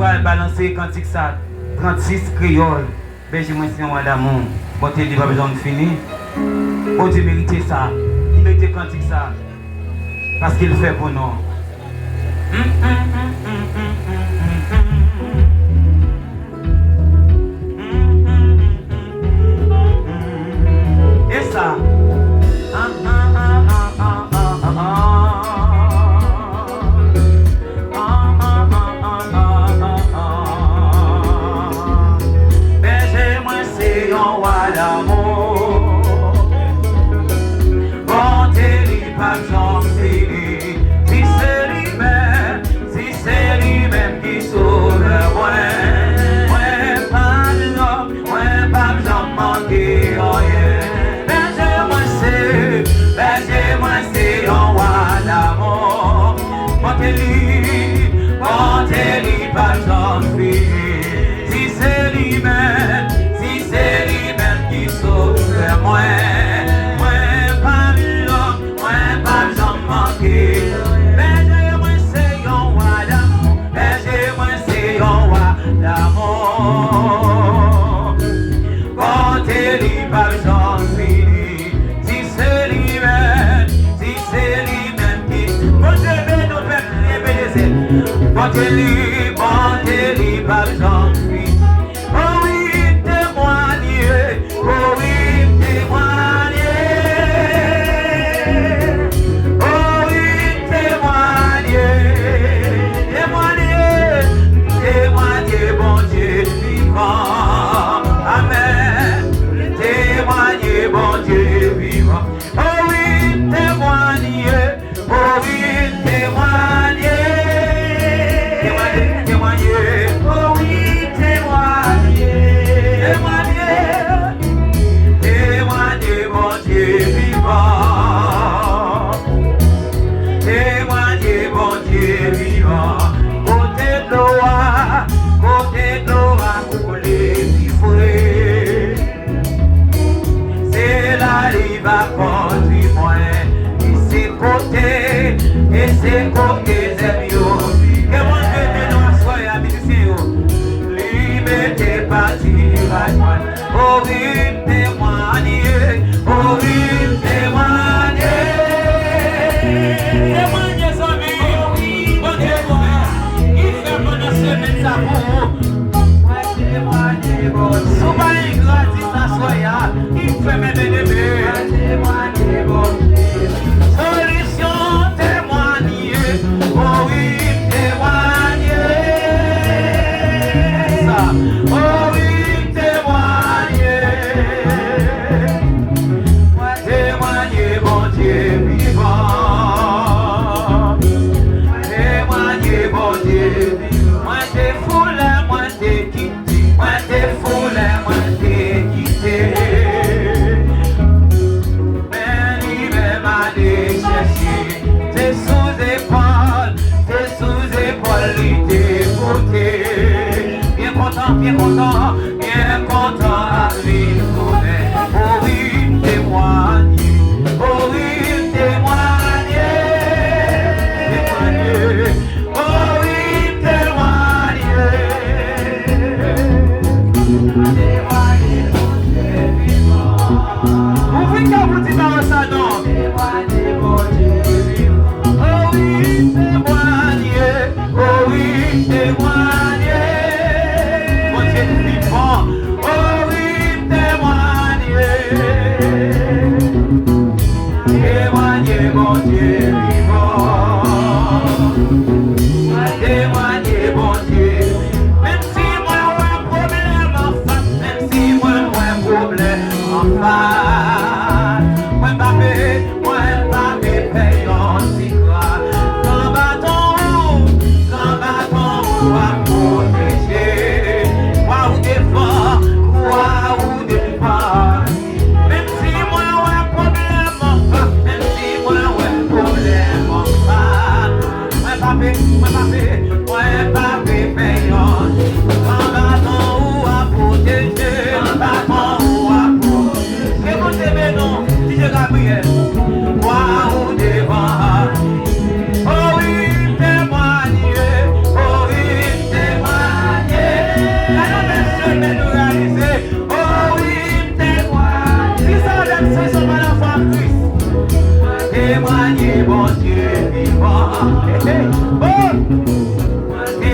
va balancer cantique ça 36 créoles. Berger moi c'est un roi d'amour. Bon Dieu il pas besoin de finir. Bon Dieu mérite ça. Il mérite cantique ça. Parce qu'il fait pour nous. Et ça.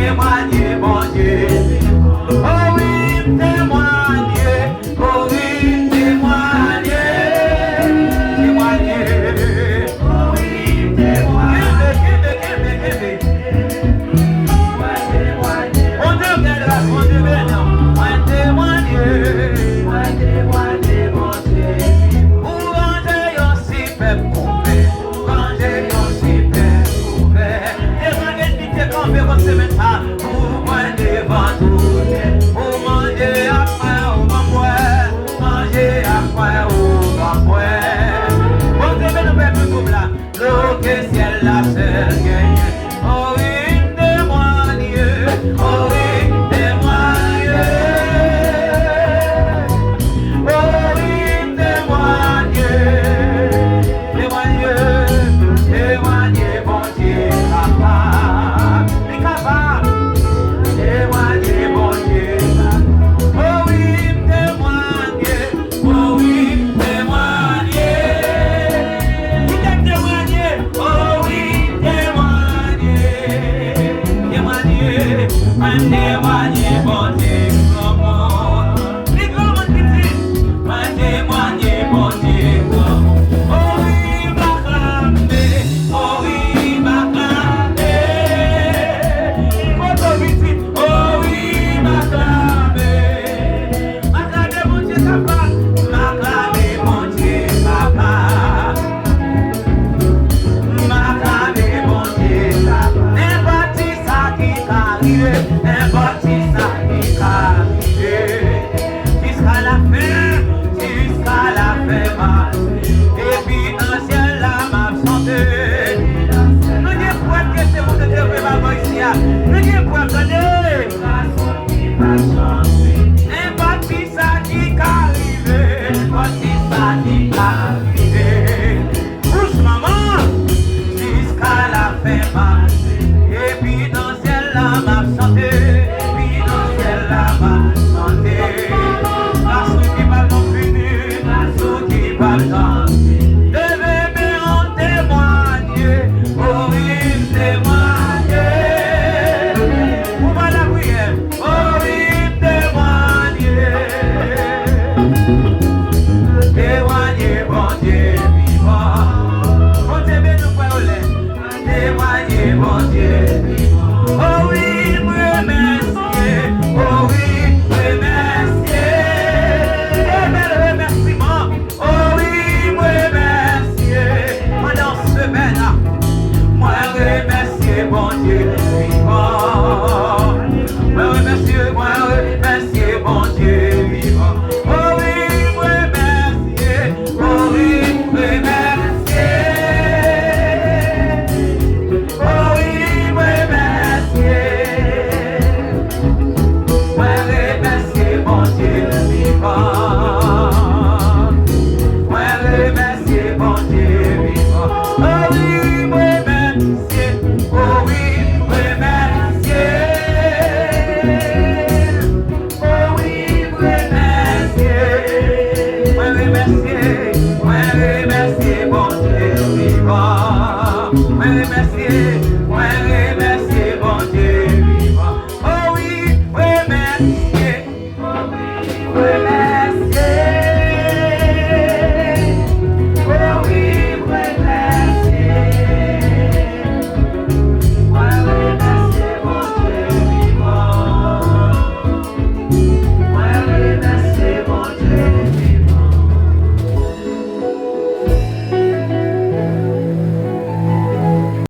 témoigner, bon Dieu. Oh oui, témoigner, oh oui, témoigner, témoigner, oh oui, témoigner. On devrait là, on devrait là, on témoigner, mon Dieu. Pour ranger aussi peuple coupé, ranger aussi peuple coupé. Et ranger pitié qu'on fait comme c'est ça, pour moi devant tout. Pour manger après au bamboué, manger après au bamboué. On devrait nous faire plus comme là, l'eau que ciel la seule gagne. Oh oui, témoigner, oh oui, témoigner. Oh oui, témoigner, témoigner, témoigner, bon Dieu, papa. Mais capable, témoigner, bon Dieu. Oh oui, témoigner, oh oui, témoigner. Qui t'a témoigné? Oh oui, témoigner, témoigner, témoigner, bon Dieu, comment? Les grands petits, témoigner, bon Dieu, comment? Oh oui, m'acclamer, oh oui, m'acclamer. Votre petit, oh oui, m'acclamer. M'acclamer, mon Dieu, papa. M'acclamer, mon Dieu, papa. M'acclamer, mon Dieu, papa. N'importe ça qui t'arrive, n'importe ça qui t'arrive. Jusqu'à la fin, et puis un ciel là m'a chanté. Nous n'y pouvons que c'est pour te dire que ma voix ici, nous n'y pouvons que n'importe ça qui t'arrive, n'importe ça qui t'arrive. Pousse maman, jusqu'à la fin, et puis dans le ciel là m'a chanté.